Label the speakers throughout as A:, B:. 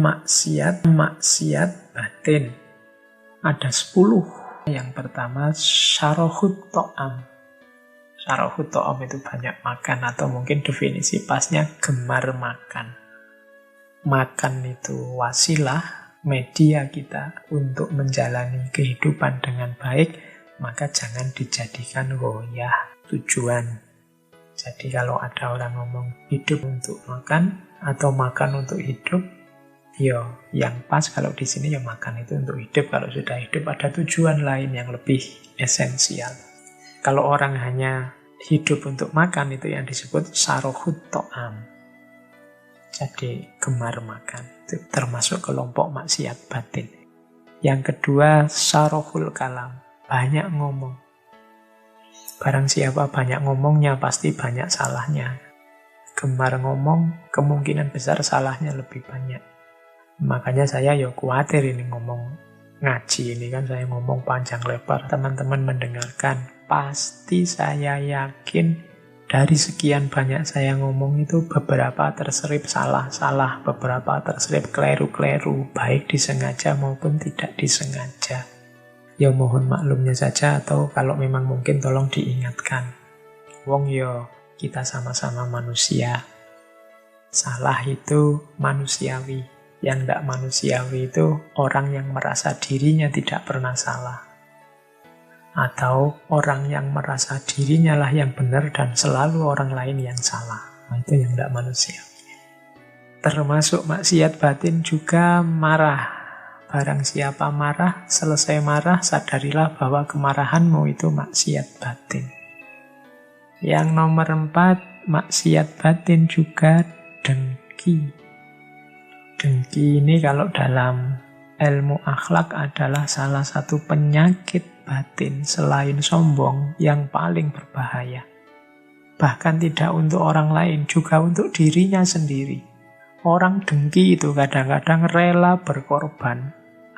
A: maksiat batin. Ada 10. Yang pertama, syarahut to'am. Syarahut to'am itu banyak makan, atau mungkin definisi pasnya gemar makan. Makan itu wasilah, media kita untuk menjalani kehidupan dengan baik, maka jangan dijadikan goyah, tujuan. Jadi kalau ada orang ngomong hidup untuk makan atau makan untuk hidup, ya yang pas kalau di sini ya makan itu untuk hidup. Kalau sudah hidup ada tujuan lain yang lebih esensial. Kalau orang hanya hidup untuk makan, itu yang disebut syarahut to'am. Jadi gemar makan, itu termasuk kelompok maksiat batin. Yang kedua, syarahul kalam, banyak ngomong. Barang siapa banyak ngomongnya, pasti banyak salahnya. Gemar ngomong, kemungkinan besar salahnya lebih banyak. Makanya saya khawatir ini ngomong ngaji ini kan, saya ngomong panjang lebar, teman-teman mendengarkan. Pasti saya yakin dari sekian banyak saya ngomong itu beberapa terselip salah-salah, beberapa terselip keliru-keliru, baik disengaja maupun tidak disengaja. Ya mohon maklumnya saja, atau kalau memang mungkin tolong diingatkan. Wong kita sama-sama manusia. Salah itu manusiawi. Yang tidak manusiawi itu orang yang merasa dirinya tidak pernah salah. Atau orang yang merasa dirinya lah yang benar dan selalu orang lain yang salah. Nah, itu yang tidak manusia. Termasuk maksiat batin juga marah. Barang siapa marah, selesai marah, sadarilah bahwa kemarahanmu itu maksiat batin. Yang nomor 4, maksiat batin juga dengki. Dengki ini kalau dalam ilmu akhlak adalah salah satu penyakit batin selain sombong yang paling berbahaya. Bahkan tidak untuk orang lain, juga untuk dirinya sendiri. Orang dengki itu kadang-kadang rela berkorban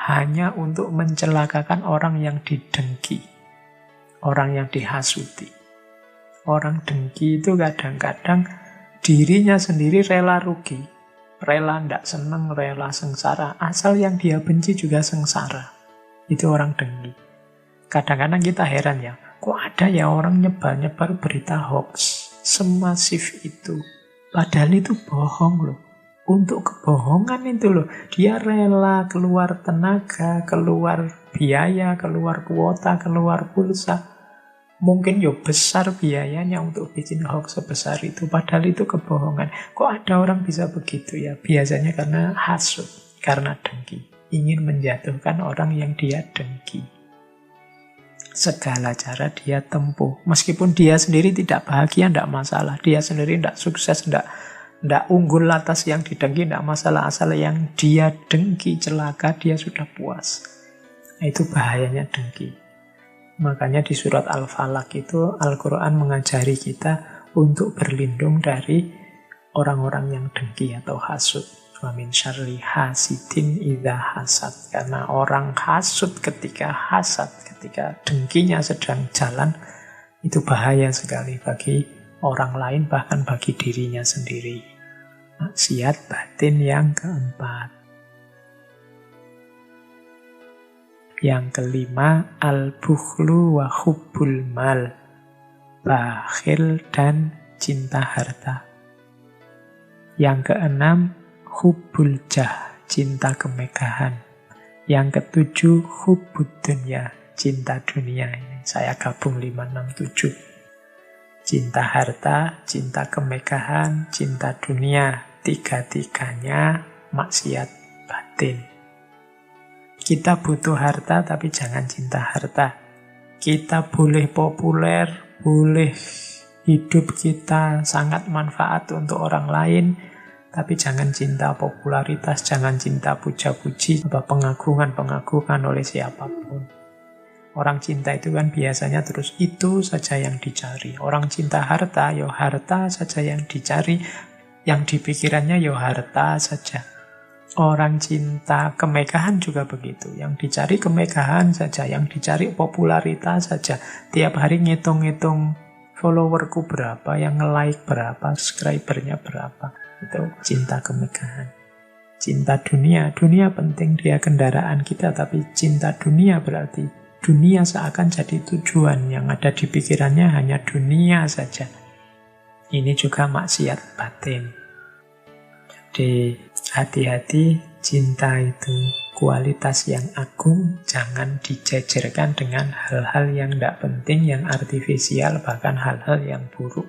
A: hanya untuk mencelakakan orang yang didengki, orang yang dihasuti. Orang dengki itu kadang-kadang dirinya sendiri rela rugi, rela tidak senang, rela sengsara, asal yang dia benci juga sengsara. Itu orang dengki. Kadang-kadang kita heran ya, kok ada ya orang nyebar-nyebar berita hoax semasif itu. Padahal itu bohong loh. Untuk kebohongan itu loh, dia rela keluar tenaga, keluar biaya, keluar kuota, keluar pulsa. Mungkin besar biayanya untuk bikin hoax sebesar itu, padahal itu kebohongan. Kok ada orang bisa begitu ya? Biasanya karena hasut, karena dengki. Ingin menjatuhkan orang yang dia dengki. Segala cara dia tempuh. Meskipun dia sendiri tidak bahagia, tidak masalah. Dia sendiri tidak sukses, tidak unggul atas yang didengki, tidak masalah. Asal yang dia dengki celaka, dia sudah puas. Nah, itu bahayanya dengki. Makanya di surat Al-Falaq itu Al-Quran mengajari kita untuk berlindung dari orang-orang yang dengki atau hasud. Wa min syarri hasidin idza hasad. Karena orang hasud ketika hasad, ketika dengkinya sedang jalan, itu bahaya sekali bagi orang lain, bahkan bagi dirinya sendiri. Maksiat batin yang keempat. Yang kelima, al-bukhlu wa hubbul mal. Bakhil dan cinta harta. Yang keenam, hubbul jah, cinta kemegahan. Yang ketujuh, hubbud dunya, cinta dunia. Ini saya gabung 5, 6, 7. Cinta harta, cinta kemegahan, cinta dunia. Tiga-tiganya maksiat batin. Kita butuh harta, tapi jangan cinta harta. Kita boleh populer, boleh hidup kita sangat manfaat untuk orang lain, tapi jangan cinta popularitas, jangan cinta puja-puji, pengagungan-pengagungan oleh siapapun. Orang cinta itu kan biasanya terus itu saja yang dicari. Orang cinta harta, harta saja yang dicari, yang dipikirannya harta saja. Orang cinta kemegahan juga begitu. Yang dicari kemegahan saja, yang dicari popularitas saja. Tiap hari ngitung-ngitung followerku berapa, yang nge-like berapa, subscribernya berapa. Itu cinta kemegahan. Cinta dunia, dunia penting, dia kendaraan kita, tapi cinta dunia berarti dunia seakan jadi tujuan, yang ada di pikirannya hanya dunia saja. Ini juga maksiat batin. Jadi hati-hati, cinta itu kualitas yang agung, jangan dijejerkan dengan hal-hal yang tidak penting, yang artifisial, bahkan hal-hal yang buruk.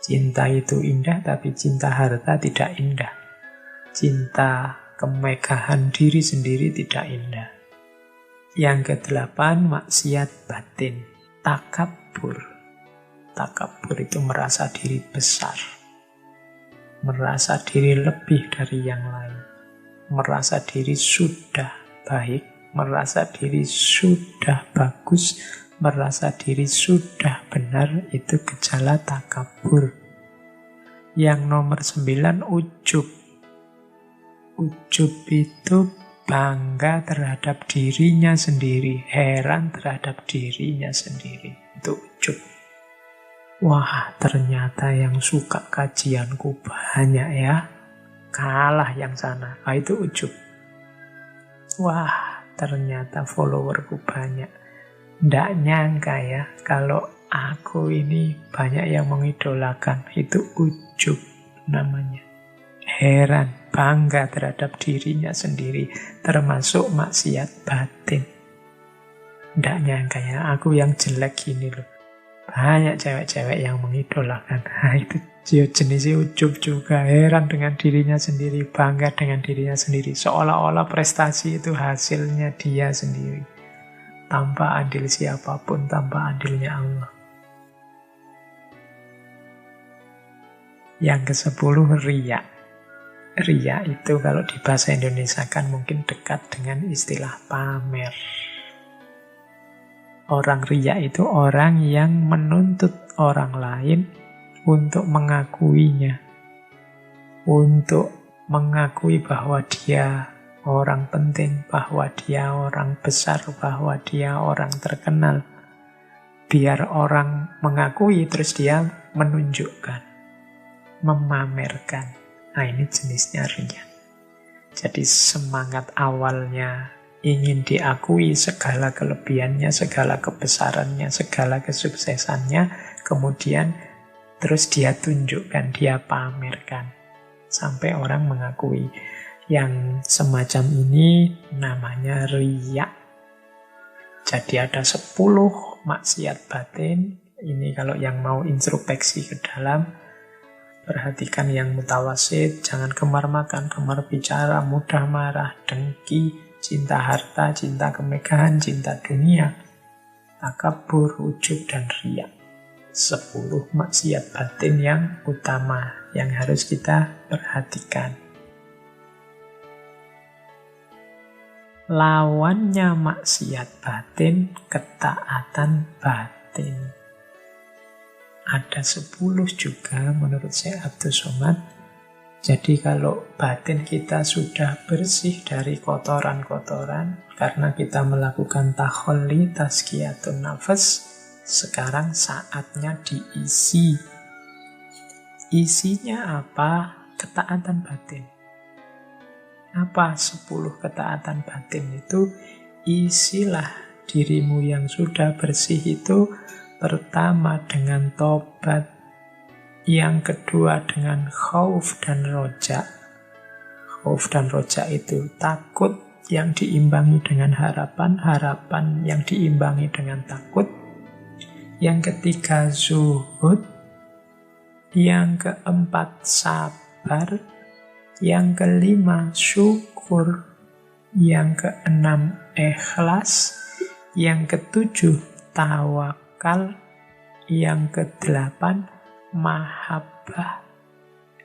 A: Cinta itu indah, tapi cinta harta tidak indah. Cinta kemegahan diri sendiri tidak indah. Yang ke-8, maksiat batin. Takabur. Takabur itu merasa diri besar. Merasa diri lebih dari yang lain. Merasa diri sudah baik. Merasa diri sudah bagus. Merasa diri sudah benar. Itu gejala takabur. Yang nomor 9, ujub. Ujub itu bangga terhadap dirinya sendiri, heran terhadap dirinya sendiri. Itu ujub. Wah, ternyata yang suka kajianku banyak ya. Kalah yang sana. Itu ujub. Wah, ternyata followerku banyak. Nggak nyangka ya, kalau aku ini banyak yang mengidolakan. Itu ujub namanya. Heran, bangga terhadap dirinya sendiri, termasuk maksiat batin. Nggak nyangka ya, aku yang jelek gini loh. Banyak cewek-cewek yang mengidolakan. Itu jenisnya ujub juga, heran dengan dirinya sendiri, bangga dengan dirinya sendiri. Seolah-olah prestasi itu hasilnya dia sendiri. Tanpa andil siapapun, tanpa andilnya Allah. Yang ke-10, riya. Riya itu kalau di bahasa Indonesia kan mungkin dekat dengan istilah pamer. Orang riya itu orang yang menuntut orang lain untuk mengakuinya. Untuk mengakui bahwa dia orang penting, bahwa dia orang besar, bahwa dia orang terkenal. Biar orang mengakui, terus dia menunjukkan, memamerkan. Nah, ini jenisnya riya. Jadi semangat awalnya ingin diakui segala kelebihannya, segala kebesarannya, segala kesuksesannya, kemudian terus dia tunjukkan, dia pamerkan. Sampai orang mengakui. Yang semacam ini namanya riya. Jadi ada 10 maksiat batin. Ini kalau yang mau introspeksi ke dalam, perhatikan yang mutawasid, jangan gemar makan, gemar bicara, mudah marah, dengki, cinta harta, cinta kemegahan, cinta dunia, takabur, ujub, dan riya. 10 maksiat batin yang utama yang harus kita perhatikan. Lawannya maksiat batin, ketaatan batin. Ada 10 juga menurut Syekh Abdul Somad. Jadi kalau batin kita sudah bersih dari kotoran-kotoran, karena kita melakukan takholli, tazkiyatun nafas, sekarang saatnya diisi. Isinya apa? Ketaatan batin. Apa 10 ketaatan batin itu? Isilah dirimu yang sudah bersih itu. Pertama dengan tobat, yang kedua dengan khauf dan roja. Khauf dan roja itu takut yang diimbangi dengan harapan, harapan yang diimbangi dengan takut. Yang ketiga zuhud, yang keempat sabar, yang kelima syukur, yang keenam ikhlas, yang ketujuh tawakal, yang ke-8 mahabbah,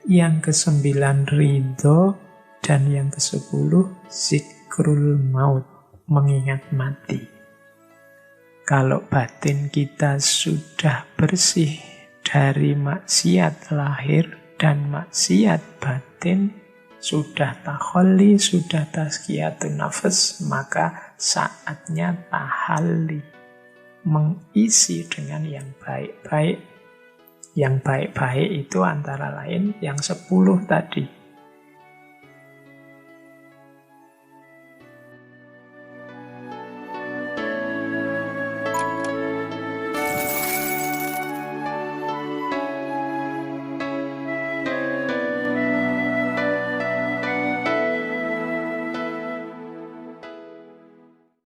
A: yang ke-9 ridho, dan yang ke-10 zikrul maut, mengingat mati. Kalau batin kita sudah bersih dari maksiat lahir dan maksiat batin, sudah takholli, sudah tazkiyatun nafas, maka saatnya tahalli, mengisi dengan yang baik-baik. Yang baik-baik itu antara lain yang 10 tadi.